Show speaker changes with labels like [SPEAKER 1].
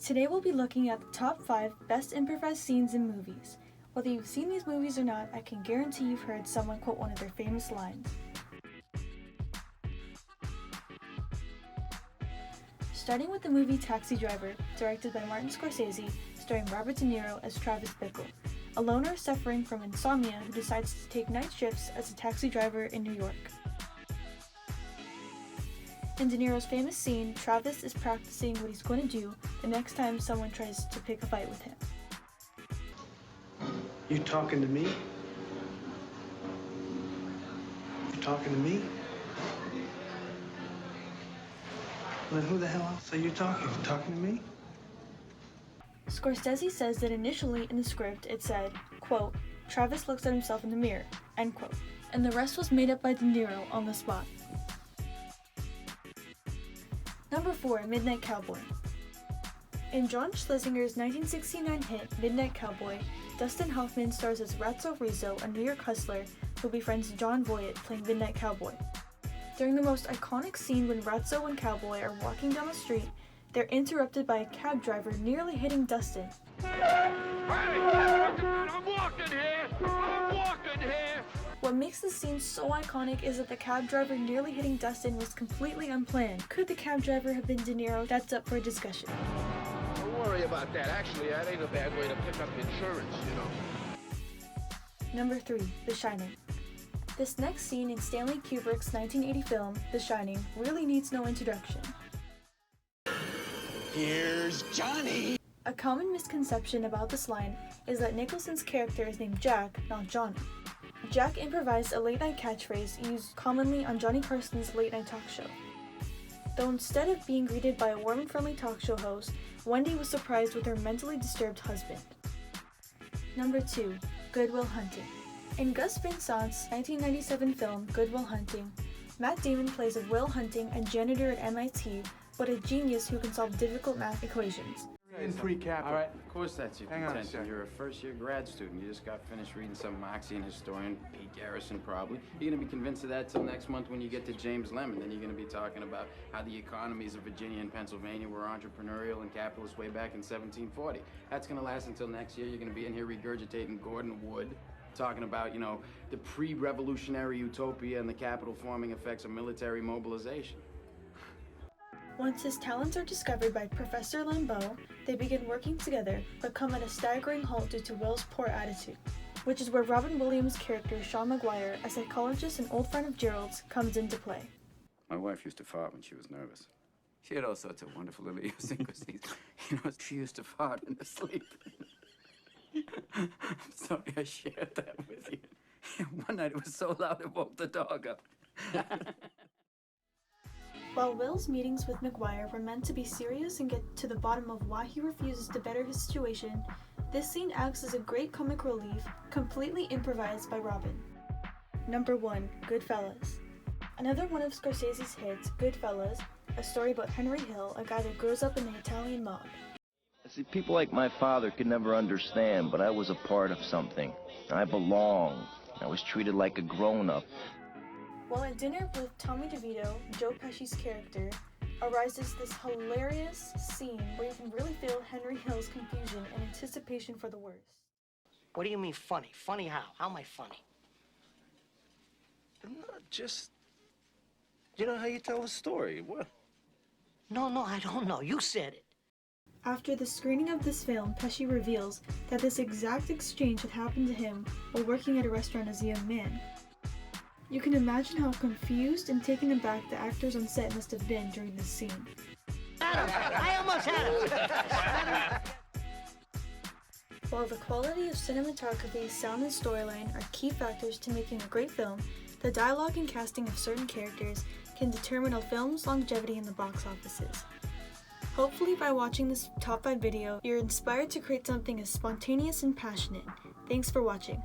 [SPEAKER 1] Today we'll be looking at the top 5 best improvised scenes in movies. Whether you've seen these movies or not, I can guarantee you've heard someone quote one of their famous lines. Starting with the movie Taxi Driver, directed by Martin Scorsese, starring Robert De Niro as Travis Bickle, a loner suffering from insomnia who decides to take night shifts as a taxi driver in New York. In De Niro's famous scene, Travis is practicing what he's going to do the next time someone tries to pick a fight with him.
[SPEAKER 2] You talking to me? You talking to me? Well, then who the hell else are you talking? You talking to me?
[SPEAKER 1] Scorsese says that initially in the script it said, quote, Travis looks at himself in the mirror, end quote, and the rest was made up by De Niro on the spot. Number 4, Midnight Cowboy. In John Schlesinger's 1969 hit Midnight Cowboy, Dustin Hoffman stars as Ratso Rizzo, a New York hustler who befriends John Voight playing Midnight Cowboy. During the most iconic scene when Ratso and Cowboy are walking down the street, they're interrupted by a cab driver nearly hitting Dustin.
[SPEAKER 3] Hey, I'm walking here! I'm walking here!
[SPEAKER 1] What makes the scene so iconic is that the cab driver nearly hitting Dustin was completely unplanned. Could the cab driver have been De Niro? That's up for discussion.
[SPEAKER 3] Don't worry about that. Actually, that ain't a bad way to pick up insurance, you know.
[SPEAKER 1] Number 3, The Shining. This next scene in Stanley Kubrick's 1980 film, The Shining, really needs no introduction.
[SPEAKER 4] Here's Johnny!
[SPEAKER 1] A common misconception about this line is that Nicholson's character is named Jack, not Johnny. Jack improvised a late-night catchphrase used commonly on Johnny Carson's late-night talk show. Though instead of being greeted by a warm and friendly talk show host, Wendy was surprised with her mentally disturbed husband. Number 2, Good Will Hunting. In Gus Van Sant's 1997 film Good Will Hunting, Matt Damon plays a Will Hunting, a janitor at MIT, but a genius who can solve difficult math equations.
[SPEAKER 2] In pre-cap.
[SPEAKER 5] All right, of course that's your
[SPEAKER 2] Hang on a
[SPEAKER 5] contention.
[SPEAKER 2] sec.
[SPEAKER 5] You're a first-year grad student. You just got finished reading some Marxian historian, Pete Garrison probably. You're gonna be convinced of that till next month when you get to James Lemon. Then you're gonna be talking about how the economies of Virginia and Pennsylvania were entrepreneurial and capitalist way back in 1740. That's gonna last until next year. You're gonna be in here regurgitating Gordon Wood, talking about, you know, the pre-revolutionary utopia and the capital-forming effects of military mobilization.
[SPEAKER 1] Once his talents are discovered by Professor Lambeau, they begin working together, but come at a staggering halt due to Will's poor attitude, which is where Robin Williams' character Sean Maguire, a psychologist and old friend of Gerald's, comes into play.
[SPEAKER 6] My wife used to fart when she was nervous. She had all sorts of wonderful little idiosyncrasies. You know, she used to fart in her sleep. I'm sorry I shared that with you. One night it was so loud it woke the dog up.
[SPEAKER 1] While Will's meetings with Maguire were meant to be serious and get to the bottom of why he refuses to better his situation, this scene acts as a great comic relief, completely improvised by Robin. Number 1, Goodfellas. Another one of Scorsese's hits, Goodfellas, a story about Henry Hill, a guy that grows up in the Italian mob.
[SPEAKER 7] See, people like my father could never understand, but I was a part of something. I belonged. I was treated like a grown-up.
[SPEAKER 1] While at dinner with Tommy DeVito, Joe Pesci's character, arises this hilarious scene where you can really feel Henry Hill's confusion and anticipation for the worst.
[SPEAKER 8] What do you mean funny? Funny how? How am I funny?
[SPEAKER 4] Not just... You know how you tell a story. What?
[SPEAKER 8] No, I don't know. You said it.
[SPEAKER 1] After the screening of this film, Pesci reveals that this exact exchange had happened to him while working at a restaurant as a young man. You can imagine how confused and taken aback the actors on set must have been during this scene.
[SPEAKER 8] I almost had him.
[SPEAKER 1] While the quality of cinematography, sound, and storyline are key factors to making a great film, the dialogue and casting of certain characters can determine a film's longevity in the box offices. Hopefully by watching this top 5 video, you're inspired to create something as spontaneous and passionate. Thanks for watching.